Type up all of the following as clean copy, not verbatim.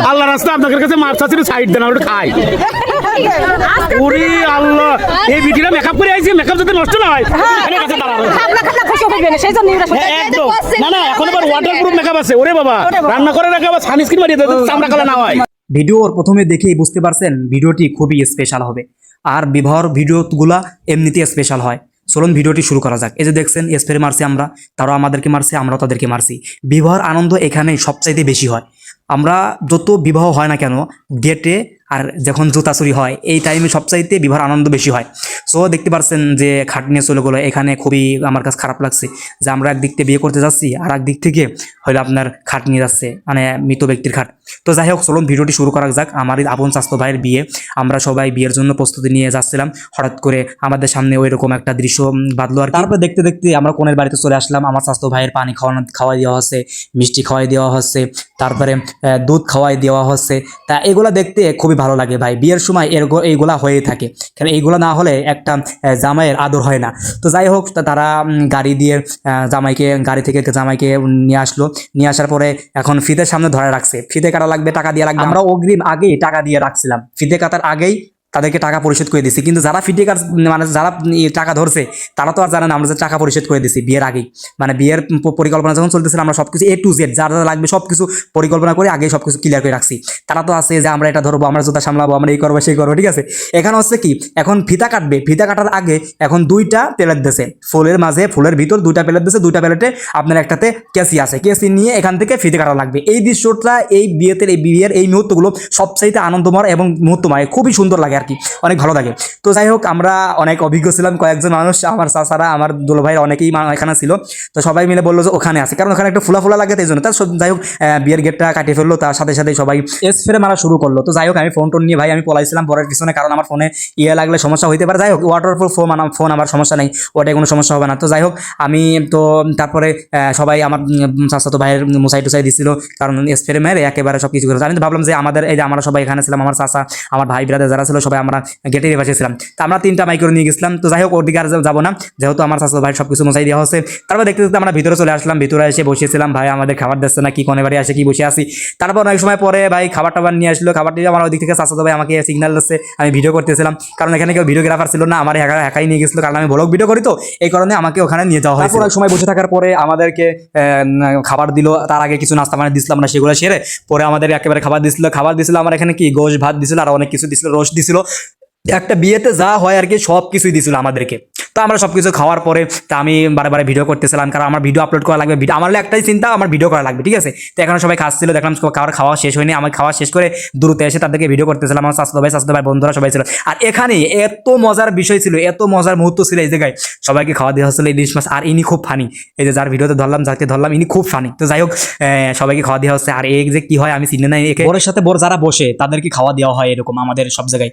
আল্লাহ রাস্তা আপনাদের কাছে মাছ আছে সাইড দেন আমরা খাই। ওরে আল্লাহ, এই ভিডিওটা মেকআপ করে আইছি, মেকআপ যাতে নষ্ট না হয় এর কাছে দাঁড়ানো। একদম না না, এখন আবার ওয়াটারপ্রুফ মেকআপ আছে। ওরে বাবা, রান্না করে রাখা আবার সানস্ক্রিন মারিয়ে দেয় চামড়া কালা না হয়। ভিডিওর প্রথমে দেখেই বুঝতে পারছেন ভিডিওটি খুবই স্পেশাল হবে, আর বিবাহর ভিডিওগুলা এমনিতেই স্পেশাল হয়। চলুন ভিডিওটি শুরু করা যাক। এই যে দেখছেন স্প্রে মারছি আমরা, তারাও আমাদেরকে মারছে, আমরাও তাদেরকে মারছি। বিবাহর আনন্দ এখানেই সবচাইতে বেশি হয়। আমরা যত বিবাহ হয় না কেন, গেটে আর যখন জুতা চুরি হয় এই টাইমে সবচাইতে বিবাহর আনন্দ বেশি হয়। সো দেখতে পাচ্ছেন যে খাট নিয়ে চলে গেলো, এখানে খুবই আমার কাছে খারাপ লাগছে যে আমরা একদিক থেকে বিয়ে করতে যাচ্ছি আর একদিক থেকে হয়তো আপনার খাট নিয়ে যাচ্ছে, মানে মৃত ব্যক্তির খাট। তো যাই হোক, চলুন ভিডিওটি শুরু করা যাক। আমার আপন স্বাস্থ্য ভাইয়ের বিয়ে, আমরা সবাই বিয়ের জন্য প্রস্তুতি নিয়ে যাচ্ছিলাম, হঠাৎ করে আমাদের সামনে ওই রকম একটা দৃশ্য বাদলো। আর তারপরে দেখতে দেখতে আমরা কোনের বাড়িতে চলে আসলাম। আমার স্বাস্থ্য ভাইয়ের পানি খাওয়াই দেওয়া হচ্ছে, মিষ্টি খাওয়াই দেওয়া হচ্ছে, তারপরে দুধ খাওয়াই দেওয়া হচ্ছে। তা এগুলা দেখতে খুবই ভালো লাগে ভাই। বিয়ের সময় এইগুলা হয়েই থাকে, কারণ এইগুলা না হলে একটা জামাইয়ের আদর হয় না। তো যাই হোক, তারা গাড়ি দিয়ে গাড়ি থেকে জামাইকে নিয়ে আসলো। নিয়ে আসার পরে এখন ফিতের সামনে ধরে রাখছে, ফিতে কাটা লাগবে, টাকা দিয়ে লাগবে। আমরা অগ্রিম আগেই টাকা দিয়ে রাখছিলাম, ফিতে কাটার আগেই তাদেরকে টাকা পরিশোধ করে দিচ্ছি। কিন্তু যারা ফিতে কাট মানে যারা টাকা ধরছে তারা তো আর জানে না আমরা যে টাকা পরিশোধ করে দিচ্ছি বিয়ের আগেই। মানে বিয়ের পরিকল্পনা যখন চলতেছিল আমরা সবকিছু A to Z যা যা লাগবে সবকিছু পরিকল্পনা করে আগে সবকিছু ক্লিয়ার করে রাখছি। তারা তো আছে যে আমরা এটা ধরবো, আমরা জুতা সামলাবো, আমরা এই করবো সেই করবো, ঠিক আছে। এখানে হচ্ছে কি, এখন ফিতা কাটবে, ফিতা কাটার আগে এখন দুইটা প্লেট দিয়েছে, ফুলের মাঝে ফুলের ভিতর দুইটা প্লেট দিয়েছে। দুইটা প্লেটে আপনার একটাতে কেসি আছে, কেসি নিয়ে এখান থেকে ফিতে কাটা লাগবে। এই দৃশ্যটা এই বিয়ের এই মুহূর্তগুলো সবচাইতে আনন্দময় এবং মুহূর্তময়, খুবই সুন্দর লাগে আর কি, অনেক ভালো লাগে। তো যাই হোক, আমরা অনেক অভিজ্ঞ ছিলাম, কয়েকজন মানুষ, আমার চাচারা, আমার দুলো ভাইয়ের অনেকেই এখানে ছিল। তো সবাই মিলে বললো যে ওখানে আছে, কারণ ওখানে একটা ফুলা লাগে, তাই জন্য। তার যাই হোক, বিয়ের গেটটা কাটিয়ে ফেললো, তার সাথে সাথে সবাই স্প্রে মারা শুরু করলো। তো যাই হোক, আমি ফোন টোন নিয়ে ভাই আমি পলাইছিলাম পরের পিছনে, কারণ আমার ফোনে লাগলে সমস্যা হইতে পারে। যাই হোক, ওয়াটারপ্রুফ ফোন আমার সমস্যা নেই, ওটাই কোনো সমস্যা হবে না। তো যাই হোক, আমি তো তারপরে সবাই আমার চাচাতো ভাইয়ের মুসাই টুসাই দিচ্ছিল, কারণ স্প্রে মেরে একেবারে সব কিছু করেছে। আমি তো ভাবলাম যে এই যে আমরা সবাই এখানে ছিলাম, আমার চাচা, আমার ভাই ব্রাদার যারা ছিল সবাই আমরা গেটের পাশে ছিলাম। তো আমরা 3টা মাইক করে নিয়ে গেছিলাম। তো যাই হোক, ওদিকে আর যাবো না, যেহেতু আমার চাচা ভাই সবকিছু মোছাই দেওয়া হচ্ছে। তারপর দেখতে দেখতে আমরা ভিতরে চলে আসলাম, ভিতরে এসে বসেছিলাম। ভাই আমাদের খাবার দিচ্ছে না, কি কোনে বাড়ি আসে কি বসে আসি। তারপর অনেক সময় পরে ভাই খাবার টাবার নিয়ে আসলো, খাবার দিয়ে আমার ওদিক থেকে চাচা ভাই আমাকে সিগন্যাল দিচ্ছে, আমি ভিডিও করতেছিলাম, কারণ এখানে কেউ ভিডিওগ্রাফার ছিল না, আমার একাই নিয়ে গেছিলো, কারণ আমি ব্লগ ভিডিও করি, তো এই কারণে আমাকে ওখানে নিয়ে যাওয়া হয়। তারপর এক সময় বসে থাকার পরে আমাদেরকে খাবার দিল, তার আগে কিছু নাস্তা মানে দিছিলাম না, সেগুলো সেরে পরে আমাদের একেবারে খাবার দিছিল আমার এখানে কি গোশ ভাত দিছিল, আর অনেক কিছু দিছিল, রোস্ট দিছিল, একটা বিয়েতে যা হয় আর কি সব কিছুই দিছিল আমাদেরকে। তো আমরা সব কিছু খাওয়ার পরে তা আমি বারে ভিডিও করতেছিলাম, কারণ আমার ভিডিও আপলোড করা লাগবে, আমার একটাই চিন্তা, আমার ভিডিও করা লাগবে, ঠিক আছে। তো এখানে সবাই খাচ্ছিল, দেখলাম খাওয়া শেষ হয়নি, আমার খাওয়া শেষ করে দূরতে এসে তাদেরকে ভিডিও করতেছিলাম, আমার চাচাতো ভাই বন্ধুরা সবাই ছিল। আর এখানে এত মজার বিষয় ছিল, এত মজার মুহূর্ত ছিল এই জায়গায়, সবাইকে খাওয়া দেওয়া হচ্ছিল ইলিশ মাছ। আর ইনি খুব ফানি, এই যে যার ভিডিওতে যাকে ধরলাম ইনি খুব ফানি। তো যাই হোক, সবাইকে খাওয়া দেওয়া হচ্ছে। আর এই যে কি হয় আমি চিনি না, একে বরের সাথে বর যারা বসে তাদেরকে খাওয়া দেওয়া হয়, এরকম আমাদের সব জায়গায়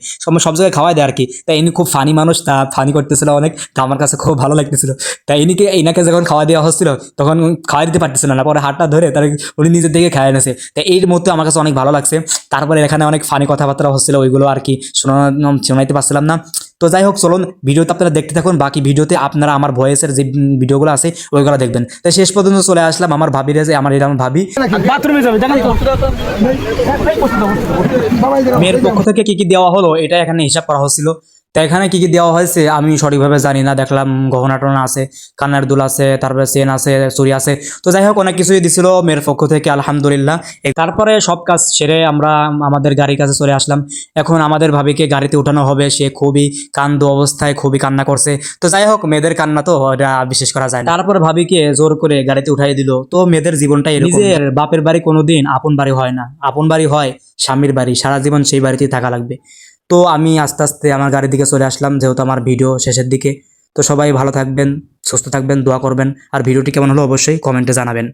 খাওয়া দেয় আর কি। তাই ইনি খুব ফানি মানুষ, তা ফানি করতেছিল অনেক, তা আমার কাছে খুব ভালো লাগতেছিল। তাই ইনাকে যখন খাওয়া দেওয়া হচ্ছিল তখন খাওয়া দিতে পারতেছিল না, পরে হাতটা ধরে তার উনি নিজের দিকে খাওয়া এনেছে। তাই এই মুহূর্তে আমার কাছে অনেক ভালো লাগছে। তারপরে এখানে অনেক ফানি কথাবার্তা হচ্ছিল, ওইগুলো আর কি শোনাইতে পারছিলাম না। তো যাই হোক, চলুন ভিডিওতে আপনারা দেখতে থাকুন, বাকি ভিডিওতে আপনারা আমার ভয়েসের যে ভিডিওগুলো আছে ওইগুলো দেখবেন। তাই শেষ পর্যন্ত চলে আসলাম আমার ভাবির, যে আমার এরকম ভাবি বাথরুমে যাবে, দেখেন মেয়ের পক্ষ থেকে কি কি দেওয়া হলো এটা এখানে হিসাব করা হচ্ছিল। তো এখানে কি কি দেওয়া হয়েছে আমি সঠিকভাবে জানি না, দেখলাম গহনা টনা আছে, কান্নার দুল আছে, তারপরে চেন আছে, চুরি আছে। তো যাই হোক, অনেক কিছুই দিছিল মেয়ের পক্ষ থেকে, আলহামদুলিল্লাহ। তারপরে সব কাজ সেরে আমরা আমাদের গাড়ির কাছে চলে আসলাম। এখন আমাদের ভাবিকে গাড়িতে উঠানো হবে, সে খুবই কান্দ অবস্থায়, খুবই কান্না করছে। তো যাই হোক, মেয়েদের কান্না তো এটা বিশ্বাস করা যায় না। তারপরে ভাবিকে জোর করে গাড়িতে উঠাই দিল। তো মেয়েদের জীবনটাই নিজের বাপের বাড়ি কোনোদিন আপন বাড়ি হয় না, আপন বাড়ি হয় স্বামীর বাড়ি, সারা জীবন সেই বাড়িতেই থাকা লাগবে। তো আমি আস্তে আস্তে আমার গাড়ির দিকে চলে আসলাম, যেহেতু আমার ভিডিও শেষের দিকে। তো সবাই ভালো থাকবেন, সুস্থ থাকবেন, দোয়া করবেন, আর ভিডিওটি কেমন হলো অবশ্যই কমেন্টে জানাবেন।